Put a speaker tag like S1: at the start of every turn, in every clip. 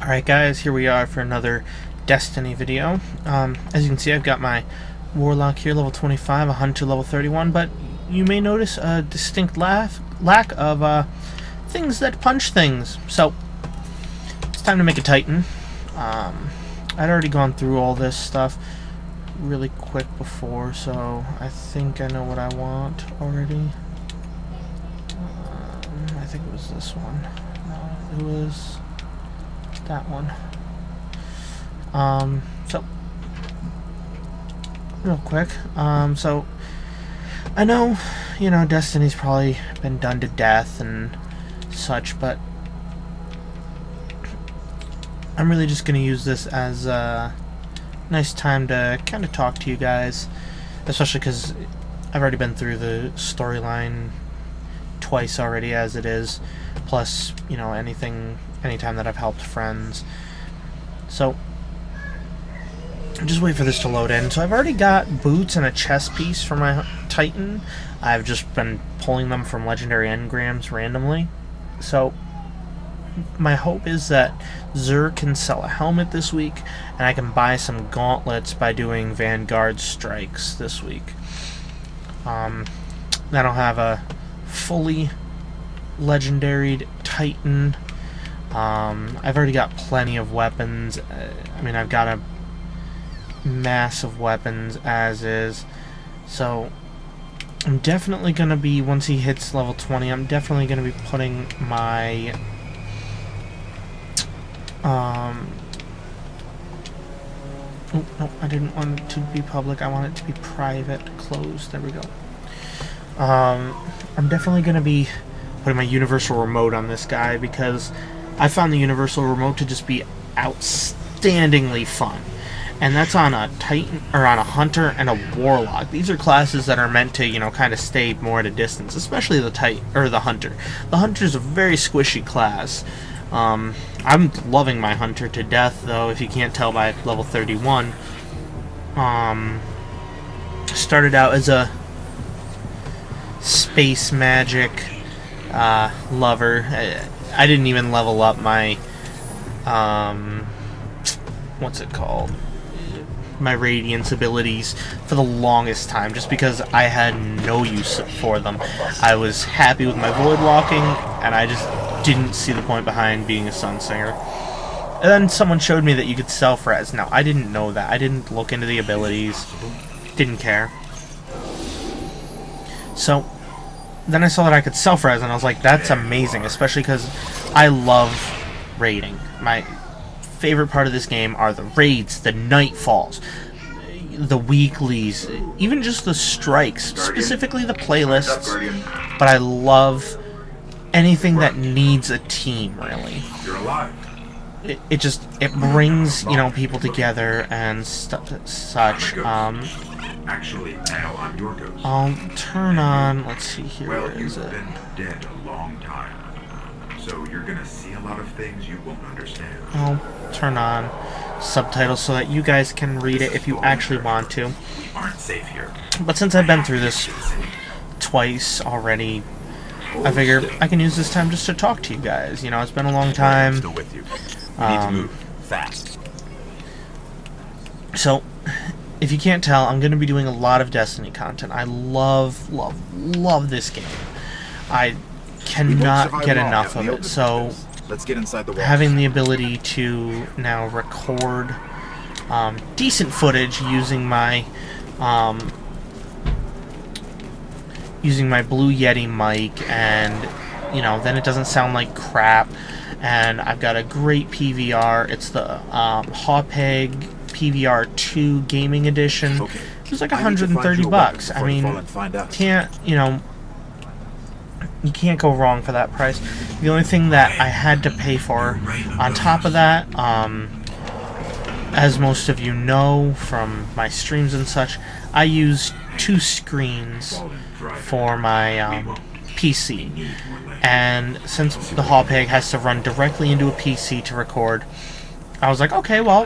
S1: Alright guys, here we are for another Destiny video. As you can see, I've got my Warlock here, level 25, a Hunter, level 31, but you may notice a distinct lack of things that punch things. So, it's time to make a Titan. I'd already gone through all this stuff really quick before, so I think I know what I want already. I think it was this one. No, it was that one. So real quick, so I know, Destiny's probably been done to death and such, but I'm really just gonna use this as a nice time to kind of talk to you guys, especially because I've already been through the storyline twice already as it is, plus anytime that I've helped friends. So just wait for this to load in. So I've already got boots and a chest piece for my Titan. I've just been pulling them from legendary engrams randomly. So my hope is that Zur can sell a helmet this week, and I can buy some gauntlets by doing Vanguard strikes this week. That'll have a fully legendary Titan. I've already got plenty of weapons. I've got a mass of weapons as is. So I'm definitely going to be, once he hits level 20, I'm definitely going to be putting my oh, no, I didn't want it to be public. I want it to be private, closed. There we go. I'm definitely going to be putting my universal remote on this guy, because I found the universal remote to just be outstandingly fun. And that's on a Titan, or on a Hunter and a Warlock. These are classes that are meant to, kind of stay more at a distance, especially the Hunter. The Hunter's a very squishy class. I'm loving my Hunter to death, though, if you can't tell by level 31. Started out as a space magic lover. I didn't even level up my what's it called? My Radiance abilities for the longest time, just because I had no use for them. I was happy with my Void Walking, and I just didn't see the point behind being a Sunsinger. And then someone showed me that you could self-res. Now, I didn't know that. I didn't look into the abilities. Didn't care. So then I saw that I could self-res, and I was like, that's amazing, especially because I love raiding. My favorite part of this game are the raids, the nightfalls, the weeklies, even just the strikes, specifically the playlists. But I love anything that needs a team, really. It brings, people together and such.
S2: Actually, now I'm your ghost.
S1: I'll turn on, let's see here,
S2: Well,
S1: where is
S2: you've
S1: it?
S2: been dead a long time, so you're gonna see a lot of things you won't understand.
S1: I'll turn on subtitles so that you guys can read it if you actually want to.
S2: We aren't safe here.
S1: But since I've been through this twice already, I figure I can use this time just to talk to you guys. It's been a long time.
S2: Still with you. We need to move fast.
S1: So, if you can't tell, I'm going to be doing a lot of Destiny content. I love, love, love this game. I cannot get enough of it. So,
S2: let's get inside the walls.
S1: Having the ability to now record decent footage using my Blue Yeti mic, and then it doesn't sound like crap. And I've got a great PVR. It's the Hawpeg PVR 2 Gaming Edition.
S2: Okay.
S1: It was like $130. I mean, you can't go wrong for that price. The only thing that I had to pay for on top of that, as most of you know from my streams and such, I use 2 screens for my PC. And since the Hawpeg has to run directly into a PC to record, I was like, okay, well,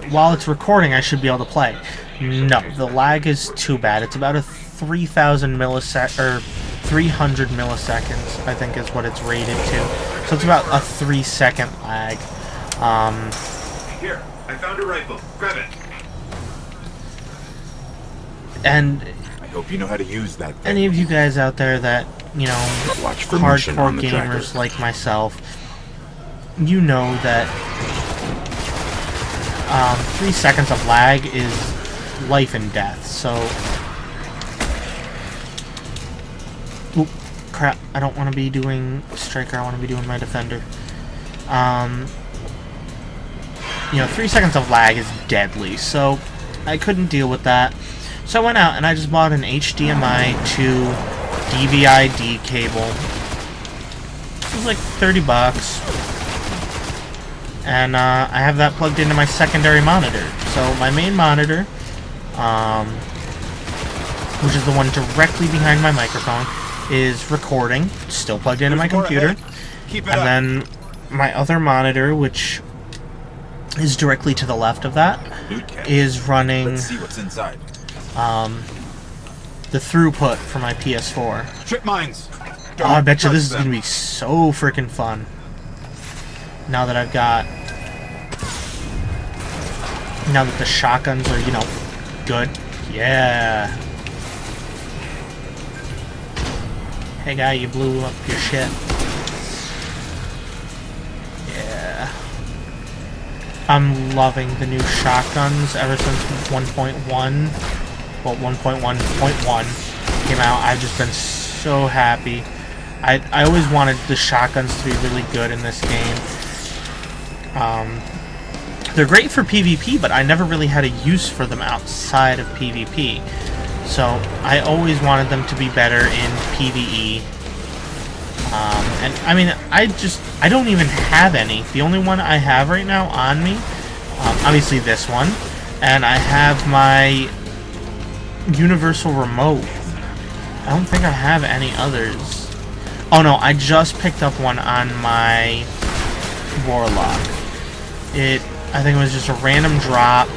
S1: while it's recording, I should be able to play. No, the lag is too bad. It's about a 3,000 millisecond, or 300 milliseconds, I think is what it's rated to. So it's about a 3-second lag.
S2: Here, I found a rifle. Grab it.
S1: And
S3: I hope you know how to use that thing.
S1: any of you guys out there that, you know,
S3: Watch for motion on
S1: hardcore
S3: the
S1: gamers
S3: tracker.
S1: like myself, you know that 3 seconds of lag is life and death. So, oop, crap! I don't want to be doing striker. I want to be doing my defender. You know, 3 seconds of lag is deadly. So, I couldn't deal with that. So I went out and I just bought an HDMI to DVI-D cable. It was like 30 bucks. And I have that plugged into my secondary monitor. So my main monitor, which is the one directly behind my microphone, is recording, still plugged into my computer.
S3: Keep it
S1: And
S3: up.
S1: then my other monitor, which is directly to the left of that,
S3: Loot cache.
S1: is running
S3: Let's see what's inside.
S1: the throughput for my PS4.
S3: Trip mines.
S1: Oh, I bet you this is going to be so freaking fun. Now that I've got... Now that the shotguns are, you know, good. Yeah. Hey guy, you blew up your shit. Yeah. I'm loving the new shotguns ever since 1.1. Well, 1.1.1 came out. I've just been so happy. I always wanted the shotguns to be really good in this game. They're great for PvP, but I never really had a use for them outside of PvP. So I always wanted them to be better in PvE. And I mean, I don't even have any. The only one I have right now on me, obviously this one, and I have my universal remote. I don't think I have any others. Oh no, I just picked up one on my Warlock. I think it was just a random drop.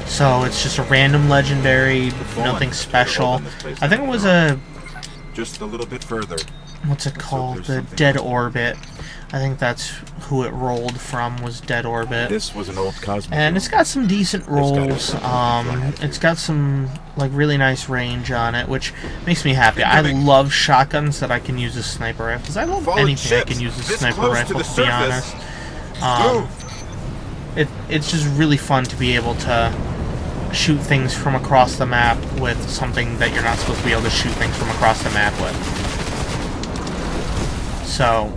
S1: So it's just a random legendary, nothing special. I think it was a...
S3: Just a little bit further.
S1: What's it called? The Dead Orbit. I think that's who it rolled from, was Dead Orbit.
S3: This was an old Cosmo.
S1: And it's got some decent rolls. It's got some like really nice range on it, which makes me happy. I love shotguns that I can use as sniper rifles. I love anything I can use as sniper rifle, to be honest. It's just really fun to be able to shoot things from across the map with something that you're not supposed to be able to shoot things from across the map with. So...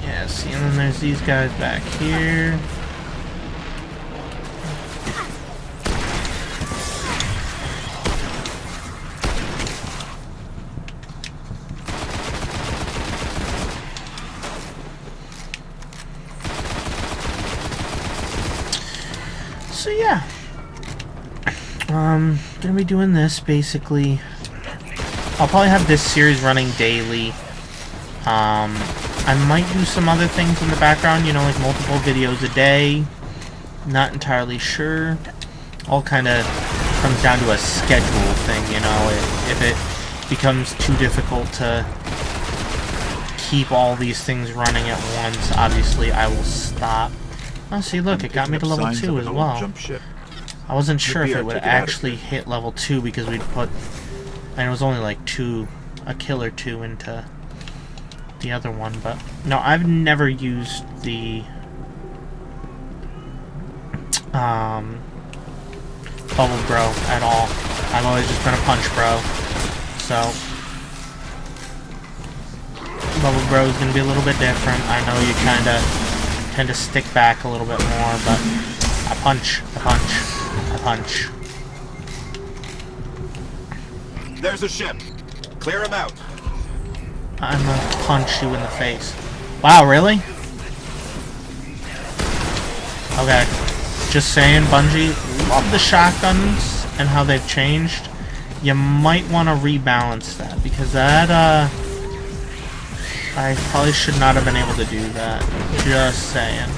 S1: yeah, see, and then there's these guys back here. So yeah, gonna be doing this basically. I'll probably have this series running daily. I might do some other things in the background, you know, like multiple videos a day. Not entirely sure. All kind of comes down to a schedule thing, you know. If it becomes too difficult to keep all these things running at once, obviously I will stop. Oh, see, look, it got me to level 2 as well. I wasn't sure if it would actually hit level 2 because we'd put... and it was only like a kill or two into the other one, but... no, I've never used the... BubbleBro at all. I've always just been a punch bro. So... BubbleBro is going to be a little bit different. I know you kind of tend to stick back a little bit more, but I punch, I punch, I punch.
S3: There's a ship. Clear him out.
S1: I'm gonna punch you in the face. Wow, really? Okay. Just saying, Bungie, love the shotguns and how they've changed. You might want to rebalance that, because that, I probably should not have been able to do that. Just saying.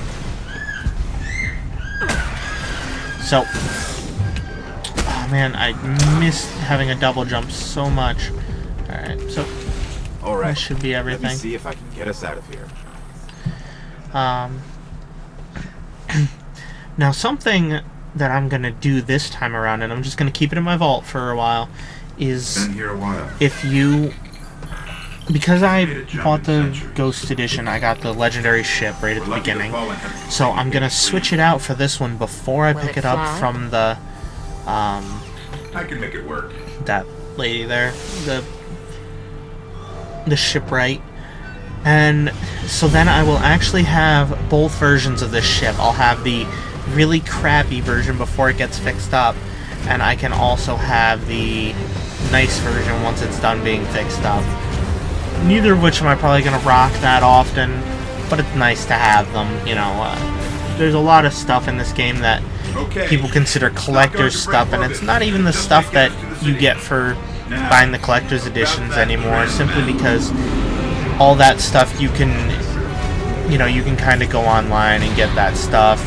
S1: So, oh man, I missed having a double jump so much. Alright, so
S3: All
S1: That
S3: right.
S1: should be
S3: Let me
S1: everything.
S3: see if I can get us out of here.
S1: Now something that I'm gonna do this time around, and I'm just gonna keep it in my vault for a while, is
S2: Been here a while.
S1: if you, because I bought the Ghost Edition, I got the legendary ship right at the beginning, so I'm gonna switch it out for this one before I pick it up from the,
S2: I can make it work.
S1: that lady there, the shipwright. And so then I will actually have both versions of this ship. I'll have the really crappy version before it gets fixed up, and I can also have the nice version once it's done being fixed up. Neither of which am I probably going to rock that often, but it's nice to have them, you know. There's a lot of stuff in this game that people consider collector's stuff, and it's not even the stuff that you get for buying the collector's editions anymore, simply because all that stuff you can, you know, you can kind of go online and get that stuff.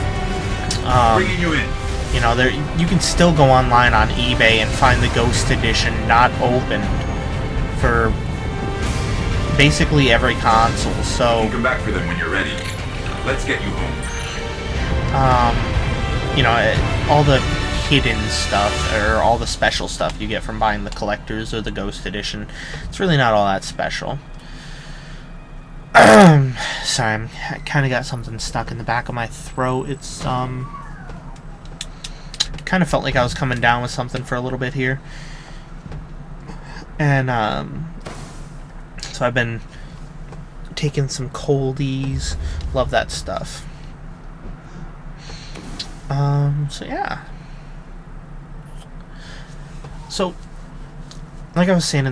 S2: Bringing you in.
S1: You know, you can still go online on eBay and find the Ghost Edition not opened for basically every console. So,
S2: You can come back for them when you're ready. Let's get you home.
S1: you know, all the hidden stuff or all the special stuff you get from buying the collectors or the Ghost Edition, it's really not all that special. Sorry, I kind of got something stuck in the back of my throat. It's kind of felt like I was coming down with something for a little bit here, and so I've been taking some coldies. Love that stuff. So yeah. So, like I was saying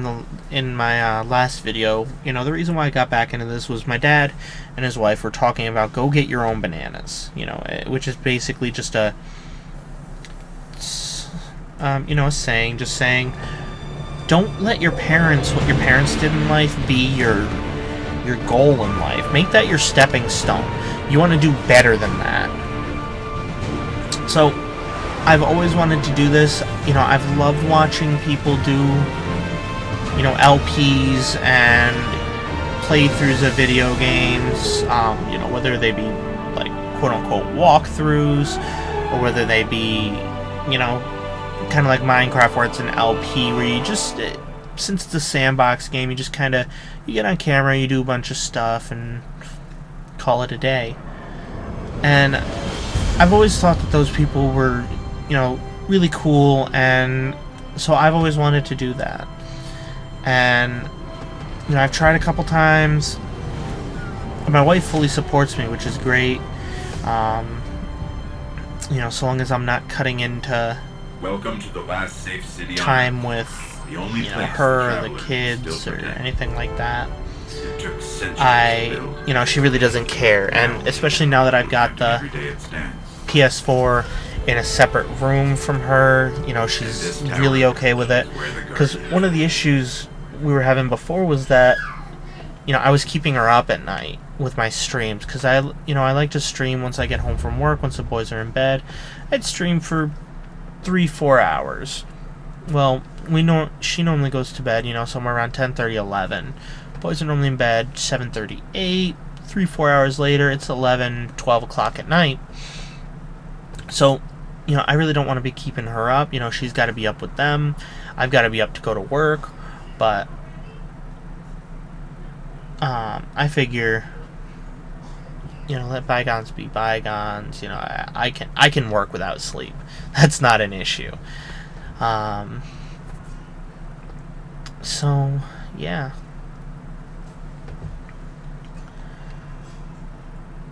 S1: in my last video, you know, the reason why I got back into this was my dad and his wife were talking about go get your own bananas, you know, which is basically just a, you know, a saying, just saying, don't let your parents, what your parents did in life, be your goal in life. Make that your stepping stone. You want to do better than that. So, I've always wanted to do this. You know, I've loved watching people do, you know, LPs and playthroughs of video games, you know, whether they be, like, quote-unquote walkthroughs, or whether they be, you know, kind of like Minecraft where it's an LP where you just, since it's a sandbox game, you just kind of, you get on camera, you do a bunch of stuff, and call it a day. And I've always thought that those people were, you know, really cool, and so I've always wanted to do that. And, you know, I've tried a couple times. My wife fully supports me, which is great. You know, so long as I'm not cutting into
S2: Welcome to the last safe city on
S1: time with,
S2: the only
S1: you know,
S2: place
S1: her or the
S2: travelers
S1: kids
S2: still
S1: or
S2: forget.
S1: anything like that.
S2: It took centuries to build.
S1: You know, she really doesn't care. And especially now that I've got the
S2: Every day it stands.
S1: PS4 in a separate room from her, you know, she's really okay with it. Because one of the issues we were having before was that, you know, I was keeping her up at night with my streams. Because you know, I like to stream once I get home from work, once the boys are in bed. I'd stream for 3-4 hours. Well, she normally goes to bed, you know, somewhere around 10:30, 11. Boys are normally in bed 7:30, 8. 3-4 hours later, it's 11, 12 o'clock at night. So, you know, I really don't want to be keeping her up. You know, she's got to be up with them. I've got to be up to go to work. But I figure, you know, let bygones be bygones. You know, I can work without sleep. That's not an issue. So, yeah.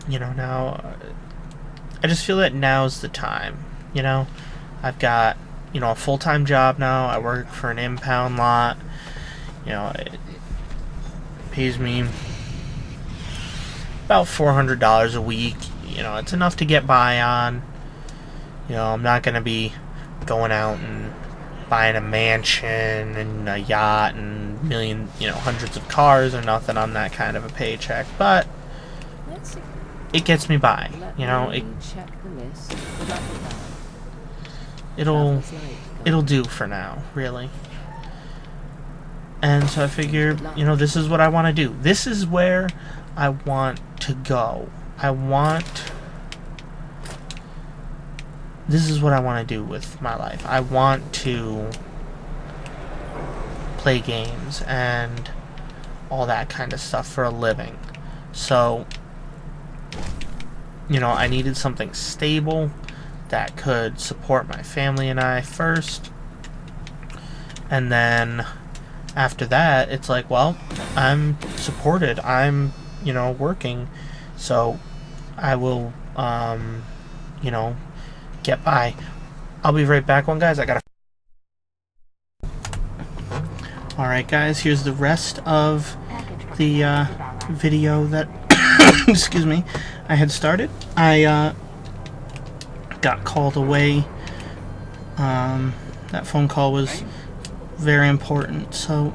S1: You know, now, I just feel that now's the time, you know? I've got, you know, a full-time job now. I work for an impound lot. You know, it pays me about $400 a week. You know, it's enough to get by on. You know, I'm not going to be going out and buying a mansion and a yacht and hundreds of cars or nothing on that kind of a paycheck. But it gets me by, you know. It'll do for now, really. And so I figured, you know, this is what I want to do. This is where I want to go. This is what I want to do with my life. I want to play games and all that kind of stuff for a living. So, you know, I needed something stable that could support my family and I first. And then after that, it's like, well, I'm supported. I'm, you know, working. So I will, you know, get by. I'll be right back, guys. I gotta... Alright, guys, here's the rest of the video that excuse me, I had started. I got called away. That phone call was very important, so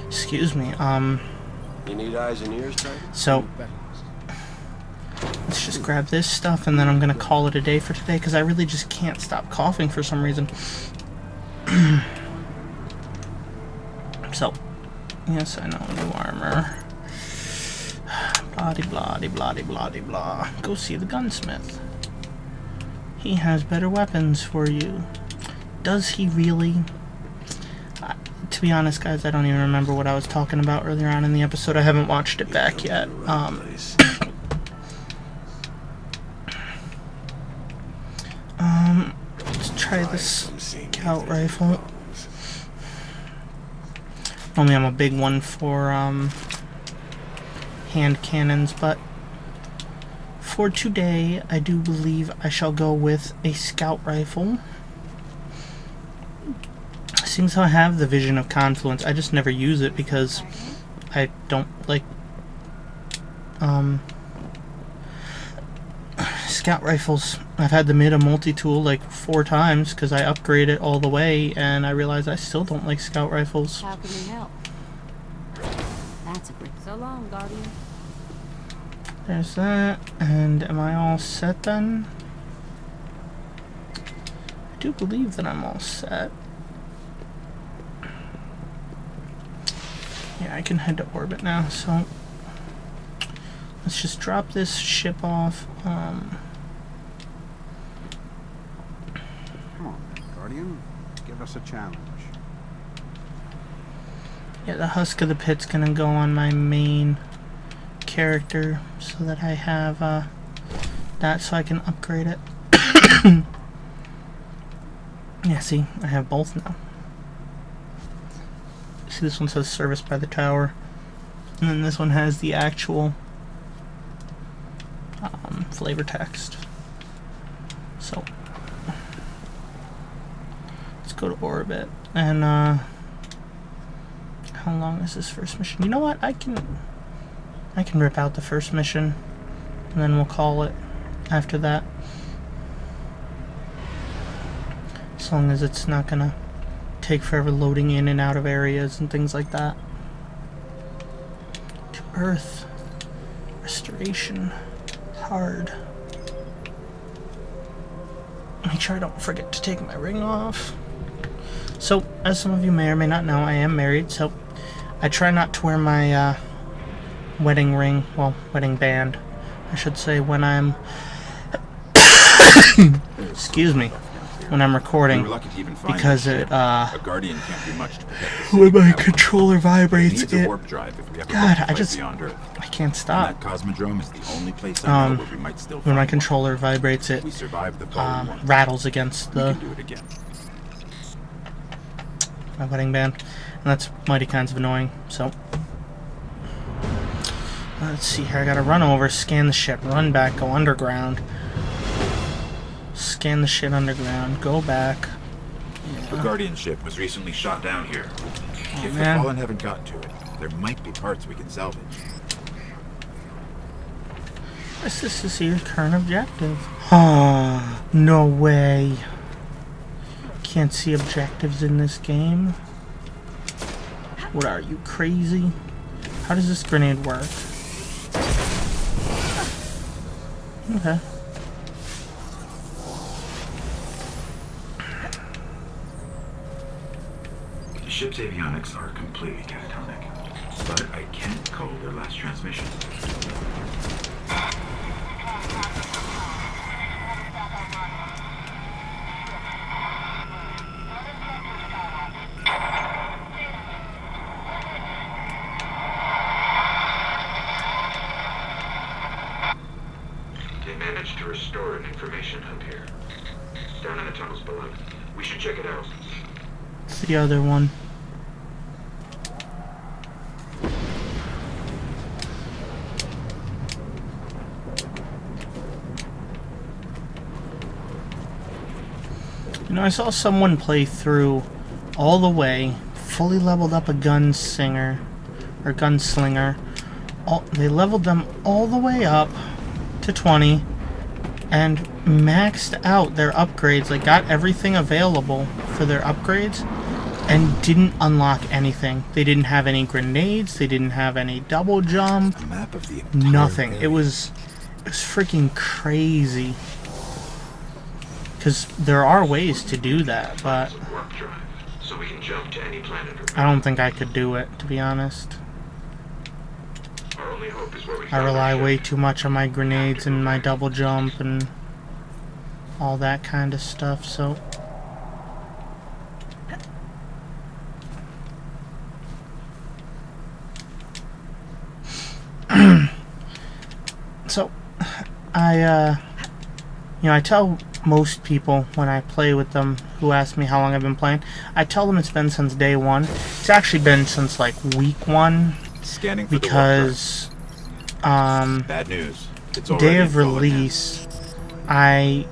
S1: excuse me.
S4: You need eyes and ears, type?
S1: So let's just grab this stuff and then I'm gonna call it a day for today because I really just can't stop coughing for some reason. So, yes, I know, new armor. Blah blah blah blah blah. Go see the gunsmith. He has better weapons for you. Does he really? To be honest, guys, I don't even remember what I was talking about earlier on in the episode. I haven't watched it back yet. Let's try this scout rifle. Only I'm a big one for hand cannons, but for today, I do believe I shall go with a scout rifle. Seems how I have the Vision of Confluence. I just never use it because I don't like scout rifles. I've had the Mida multi-tool like 4 times because I upgrade it all the way, and I realize I still don't like scout rifles.
S5: How can we help? That's a great. So long, Guardian.
S1: There's that. And am I all set then? I do believe that I'm all set. Yeah, I can head to orbit now, so let's just drop this ship off.
S4: Come on, Guardian. Give us a challenge.
S1: Yeah, the Husk of the Pit's gonna go on my main character so that I have that so I can upgrade it. Yeah, see, I have both now. See, this one says service by the tower, and then this one has the actual flavor text. So let's go to orbit. And how long is this first mission? You know what? I can rip out the first mission, and then we'll call it after that. As long as it's not gonna take forever loading in and out of areas and things like that. To Earth. Restoration. Hard. Make sure I don't forget to take my ring off. So, as some of you may or may not know, I am married, so I try not to wear my wedding ring, well, wedding band, I should say, when I'm excuse me, when I'm recording, because it
S3: a Guardian can't do much to protect the
S1: when my
S3: city.
S1: controller vibrates,
S3: It needs a
S1: it,
S3: warp drive if we ever
S1: God,
S3: get
S1: I
S3: to
S1: just,
S3: beyond Earth.
S1: I can't
S3: And
S1: stop.
S3: that cosmodrome is the only place I know where we might still
S1: When my
S3: find one.
S1: controller vibrates, it
S3: We survived the fall once.
S1: rattles against
S3: We
S1: the
S3: can do it again.
S1: my wedding band, and that's mighty kinds of annoying. So let's see here. I gotta run over, scan the shit, run back, go underground, scan the shit underground, go back.
S3: The Guardian ship was recently shot down here. If the
S1: man.
S3: Fallen haven't gotten to it, there might be parts we can salvage.
S1: This is your current objective. Ah, no way. Can't see objectives in this game. What are you, crazy? How does this grenade work? Okay.
S3: The ship's avionics are completely catatonic, but I can't call their last transmission. They managed to restore an information hub here. Down in the tunnels below. We should check it out.
S1: It's the other one. You know, I saw someone play through all the way, fully leveled up a gunslinger. They leveled them all the way up to 20 and maxed out their upgrades. Like, got everything available for their upgrades and didn't unlock anything. They didn't have any grenades. They didn't have any double jump.
S3: A map of the
S1: Nothing.
S3: area.
S1: It was freaking crazy. Because there are ways to do that, but
S3: Warp drive, so we can jump to any planet or
S1: I don't think I could do it, to be honest.
S3: Our only hope is where we
S1: I
S3: found
S1: rely
S3: our ship.
S1: way too much on my grenades and my double jump and all that kind of stuff, so... So, I tell most people when I play with them who ask me how long I've been playing, I tell them it's been since day one. It's actually been since like week one,
S3: Scanning for
S1: because
S3: the warp drive. Bad news. It's already
S1: day of
S3: full again.
S1: release I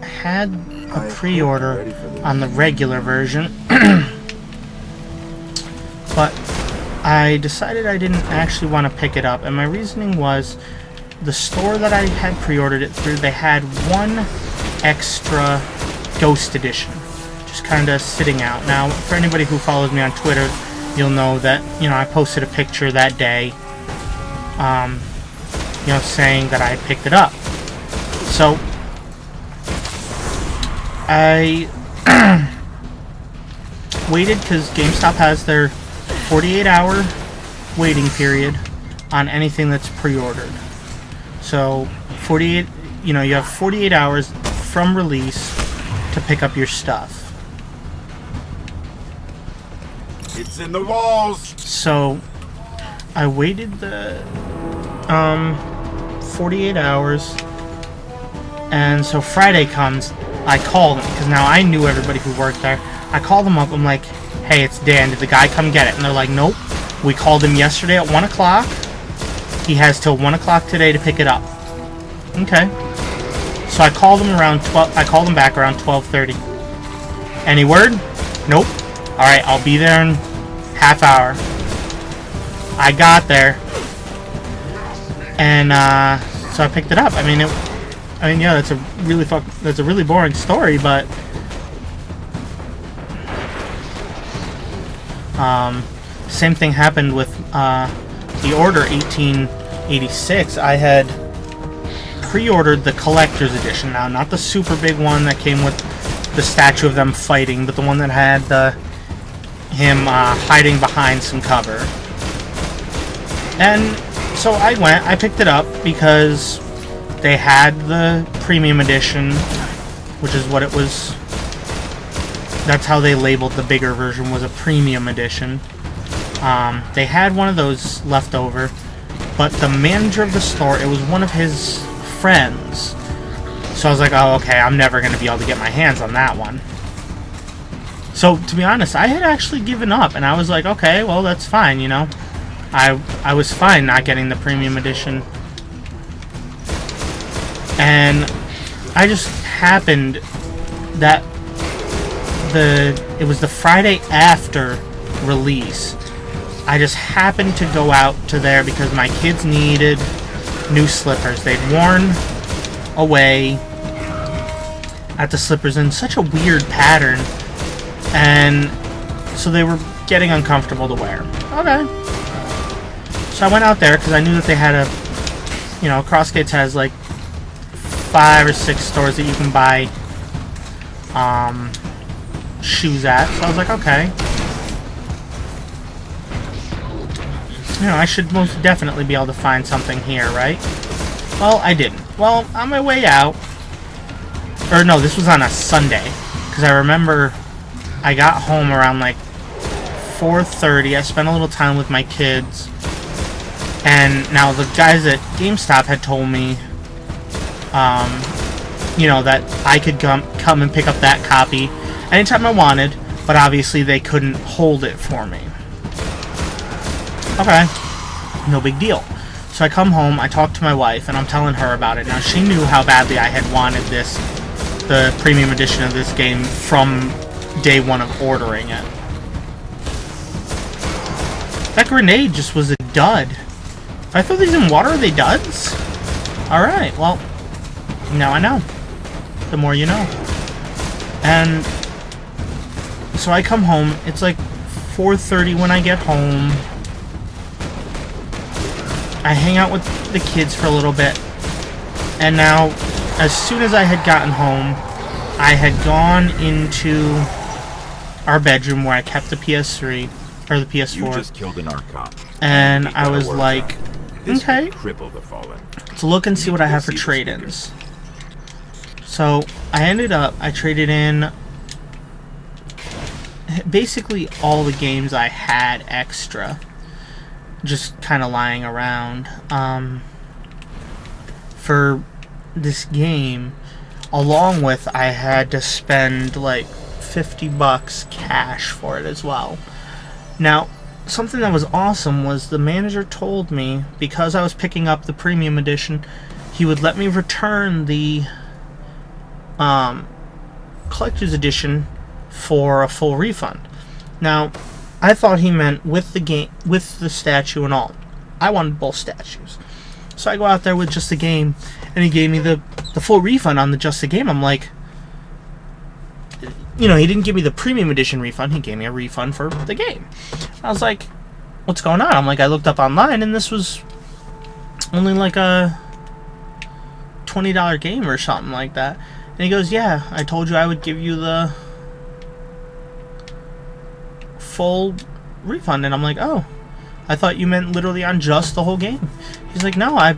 S1: had a pre-order on the regular version but I decided I didn't actually want to pick it up, and my reasoning was the store that I had pre-ordered it through, they had one extra Ghost Edition just kind of sitting out. Now, for anybody who follows me on Twitter, you'll know that, I posted a picture that day, saying that I picked it up. So, I waited because GameStop has their 48-hour waiting period on anything that's pre-ordered. So, you have 48 hours from release to pick up your stuff.
S3: It's in the walls.
S1: So, I waited the 48 hours, and so Friday comes, I call them, because now I knew everybody who worked there. I call them up, I'm like, hey, it's Dan, did the guy come get it? And they're like, nope, we called him yesterday at 1 o'clock. He has till 1 o'clock today to pick it up. Okay. So I called him around 12. I called him back around 12:30. Any word? Nope. All right, I'll be there in half hour. I got there, and so I picked it up. I mean, yeah, that's a really boring story, but same thing happened with the order 1886. I had pre-ordered the collector's edition, now not the super big one that came with the statue of them fighting, but the one that had him hiding behind some cover. And so I picked it up because they had the premium edition, which is what it was. That's how they labeled the bigger version, was a premium edition. They had one of those left over, but the manager of the store, it was one of his friends. So I was like, oh, okay, I'm never going to be able to get my hands on that one. So, to be honest, I had actually given up, and I was like, okay, well, that's fine, I was fine not getting the premium edition. And I just happened that it was the Friday after release. I just happened to go out to there because my kids needed new slippers. They'd worn away at the slippers in such a weird pattern, and so they were getting uncomfortable to wear. Okay. So I went out there because I knew that they had Crossgates has like 5 or 6 stores that you can buy shoes at. So I was like, okay. You know, I should most definitely be able to find something here, right? Well, I didn't. Well, on my way out... Or no, this was on a Sunday. Because I remember I got home around like 4:30. I spent a little time with my kids. And now the guys at GameStop had told me, you know, that I could come and pick up that copy anytime I wanted. But obviously they couldn't hold it for me. Okay, no big deal. So I come home, I talk to my wife, and I'm telling her about it. Now, she knew how badly I had wanted this, the premium edition of this game, from day one of ordering it. That grenade just was a dud. If I throw these in water, are they duds? Alright, well, now I know. The more you know. And so I come home, it's like 4:30 when I get home. I hang out with the kids for a little bit, and now, as soon as I had gotten home, I had gone into our bedroom where I kept the PS3, or the PS4,
S2: You just killed an arc cop.
S1: and
S2: We
S1: I
S2: gotta
S1: was
S2: work
S1: like,
S2: on it. This
S1: okay,
S2: will cripple the fallen.
S1: let's look and see what I have for trade-ins. So, I traded in basically all the games I had extra. Just kind of lying around. For this game, along with I had to spend like $50 cash for it as well. Now, something that was awesome was the manager told me, because I was picking up the premium edition, he would let me return the collector's edition for a full refund. Now, I thought he meant with the game, with the statue and all. I wanted both statues. So I go out there with just the game, and he gave me the full refund on the just the game. I'm like, you know, he didn't give me the premium edition refund. He gave me a refund for the game. I was like, what's going on? I'm like, I looked up online, and this was only like a $20 game or something like that. And he goes, yeah, I told you I would give you the full refund. And I'm like, oh, I thought you meant literally on just the whole game. He's like, no,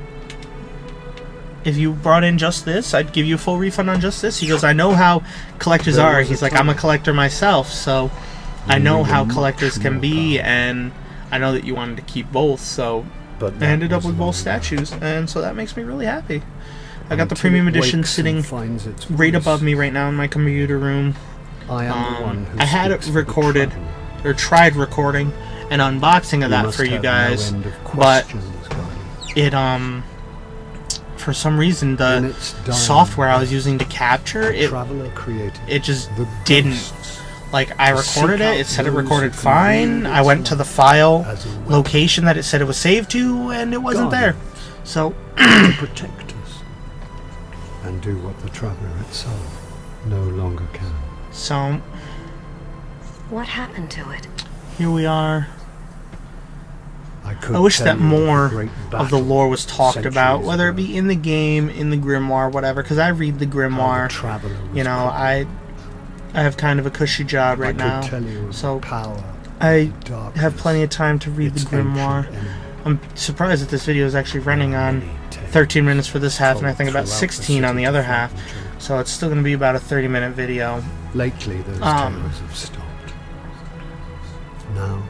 S1: if you brought in just this, I'd give you a full refund on just this. He goes, I know how collectors are. He's like, I'm a collector myself, so I know how collectors can be, and I know that you wanted to keep both, so I ended up with both statues, and so that makes me really happy. I got the premium edition sitting right above me right now in my computer room. I had it recorded, or tried recording an unboxing of that for you guys, but it for some reason the software I was using to capture it just didn't. Like, I recorded it, it said it recorded fine, I went to the file location that it said it was saved to, and it wasn't there. So
S6: to protect us and do what the traveler itself no longer can.
S1: So
S5: What happened to it?
S1: here we are.
S6: I
S1: I wish that more of the lore was talked about, whether it be in the game, in the grimoire, whatever, because I read the grimoire. You know, I have kind of a cushy job right now, so I have plenty of time to read the grimoire. I'm surprised that this video is actually running on 13 minutes for this half, and I think about 16 on the other half, so it's still going to be about a 30-minute video.
S6: Lately, those tales have stopped. Now,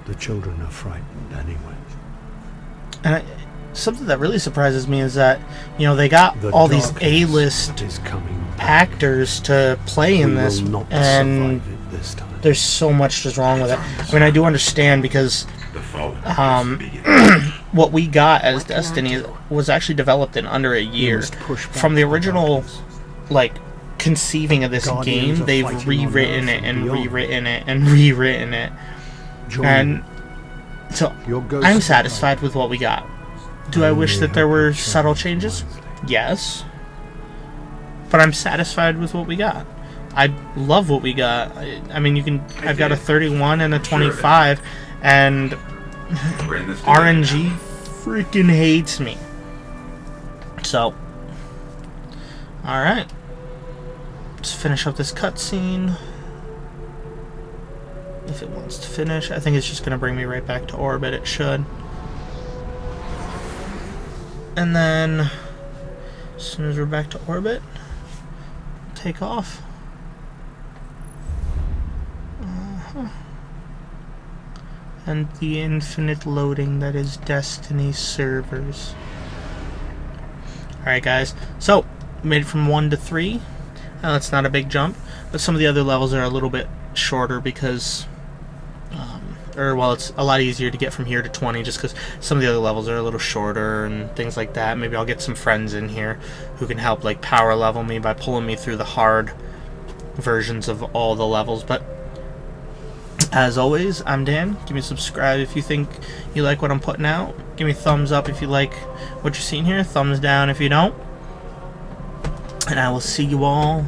S6: the children are frightened anyway.
S1: And something that really surprises me is that, you know, they got all these A-list actors to play in this, and there's so much just wrong with it. I mean, I do understand, because what we got as Destiny was actually developed in under a year. From the original, like, conceiving of this game, they've rewritten it and rewritten it and rewritten it. And so I'm satisfied with what we got. Do I wish that there were subtle changes? Yes. But I'm satisfied with what we got. I love what we got. I mean, I've got a 31 and a 25, and RNG freaking hates me. So, alright. Let's finish up this cutscene. if it wants to finish. I think it's just going to bring me right back to orbit. It should. And then, as soon as we're back to orbit, take off. And the infinite loading that is Destiny servers. Alright guys, so made it from 1 to 3. Now that's not a big jump, but some of the other levels are a little bit shorter because, well, it's a lot easier to get from here to 20 just because some of the other levels are a little shorter and things like that. Maybe I'll get some friends in here who can help like power level me by pulling me through the hard versions of all the levels. But as always, I'm Dan. Give me a subscribe if you think you like what I'm putting out. Give me a thumbs up if you like what you're seeing here. Thumbs down if you don't. And I will see you all